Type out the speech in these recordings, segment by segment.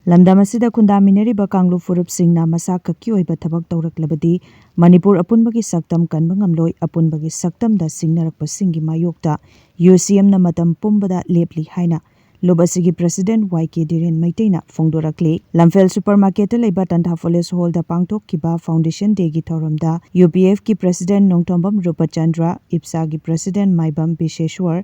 Lamdam asida khundaminariba kanglu furupsingna masa kakki oiba thabak tawraklabadi Manipur apunbagi shaktam kanba ngamloi apunbagi shaktamda singnarakpa singi mayokta UCM na matam pumbada lepli haina lobasigi President Y.K Dhiren Meitei na phongdorakli Lamfel supermarket leba Tantha Forest Hall da pangtok kiba Foundation Day gi thoramda UPF ki President Nongtombam Rupachandra IPSA gi President Maibam Bisheshwar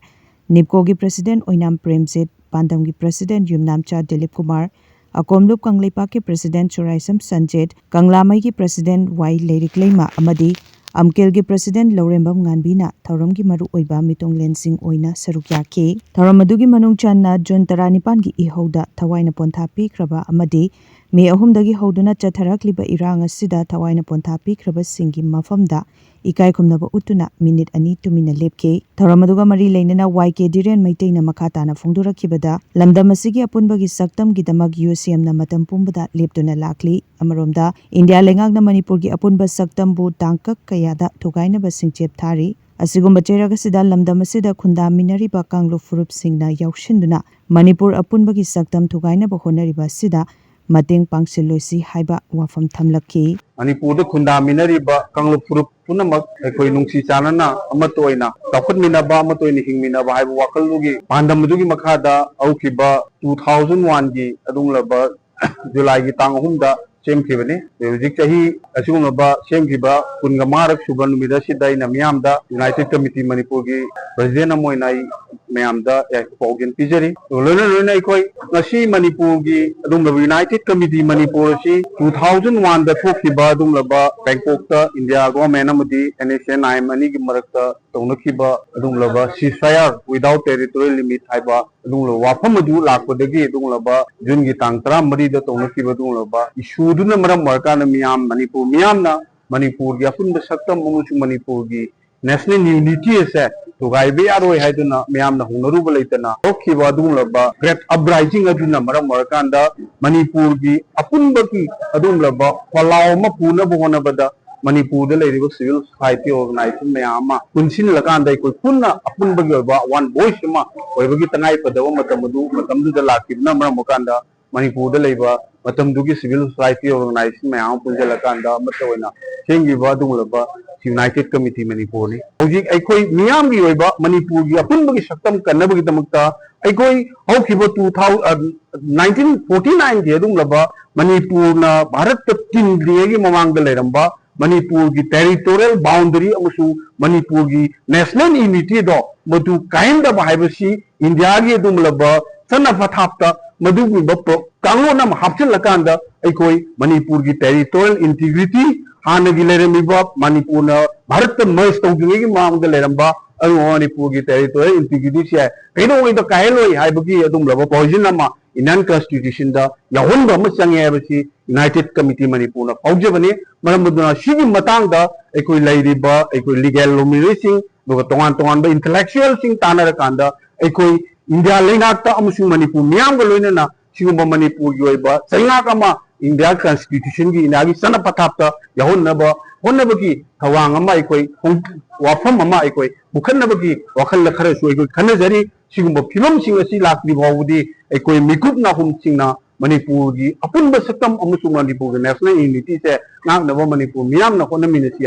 NIPCO gi President Oinam Premjit Pandam gi President Yumnamcha Dilip Kumar Akomlup Kangleipa ke President Choraisam Sanjet Kanglamai ki President Y Leirik Leima amadi Amkel ki President Laurembam Nganbina Thauram ki maru oiba mitong lensing oina saruk yake Thauram adugi manung channa June 19 gi ihauda thawaina pontha pikraba amadi Me ahumdagi hauduna chatharakliba irang asida thawaina pontha pikraba singi mafamda ikai khumnaba utuna minute ani tumina lepke Thauram mari leinana Y.K Dhiren Meitei na makata na phongdorakhibada lamdam asigi apunbagi shaktam gidamak UCM na matam pumbada leptuna lakli amaromda India leingakna Manipur gi apunba shaktambu tangkak kayada thugainaba singchep thari asigumba cheragasida lamdam asida khundaminariba kanglu furup singna yaushinduna Manipur apunbagi shaktam thugainaba honariba sida mateng pangsiloisi haiba wafam thamlaki Manipur khundaminariba kanglu furup punamak ekoi nungsi chanana amatoina takhutminaba amatoina hingminaba haiba wakallugi pandamdugi makhada aukiba 2001 gi adunglaba July gi tang 3 da semkhibani hujik chahi asugumaba semkhiba kunga marak suban numida sidaina miyamda United Committee Manipur gi President amoinai miyamda pogin pijari lona ekoi ngasi Manipur gi adunglaba United Committee Manipur si 2001 da thokhiba adunglaba Bangkok ta India government amadi NSNIM ani gi marakta tawnakiba adunglaba ceasefire without territorial limit haiba adunglaba wafam adu lakpadagi adunglaba June gi tang 13 da tawnakiba adunglaba issue duna maram markana miyam Manipur gi apunba shaktam amuchu Manipur gi national unity ase tugaibe yaroi haiduna miyam na hunaruba leitana okhiba adunglaba great uprising aduna maram markanda Manipur gi apunba gi adunglaba palaw ma puna bhona bada Manipur da leiriba civil society organization mayama kunsin lakanda ikoi punna apunba gi ba one voice ma oibagi tangai padawa matamdu da lakibna maram markanda Manipur da leiba matamdugi civil society organization mayam punjalakanda matawana sengiba adunglaba United Committee Manipur ni hojik aikoi miyam gi oiba Manipur gi apunbagi shaktam kannabagi damakta aikoi haukiba 1949 gi adunglaba Manipur na Bharat ta tindri gi mamangda leiramba Manipur gi territorial boundary amusu Manipur gi national unity do madu kainda baibasi India gi adunglaba sana fathapta madugi bapro kangona hapchilakanda aikoi Manipur gi territorial integrity hanagi leramiba Manipur na Bharat ta merge tawdingi mamangda leramba Manipur gi territorial integrity se kaino ida kailoi haibagi adunglaba provision ama Indian Constitution da yahunba ma change habasi United Committee Manipur na paujabani maramuduna sigi matang da aikoi leiriba aikoi legal luminating doga tongan ba intellectual sing tanara kanda aikoi India leingakta amusu Manipur miyam ga loinana sigumba Manipur gi oiba saingakama India Constitution gi inagi sana pathapta yahunaba honnabagi thawang ama aikoi wafam ama aikoi bukhannabagi wakhal khara su aikoi khanajari sigumba phimam sing asi lakli bawudi aikoi mikup na hum singna Manipur gi apunba shaktam amusu Manipur gi national unity se ngaknaba Manipur miyam na honnaminasi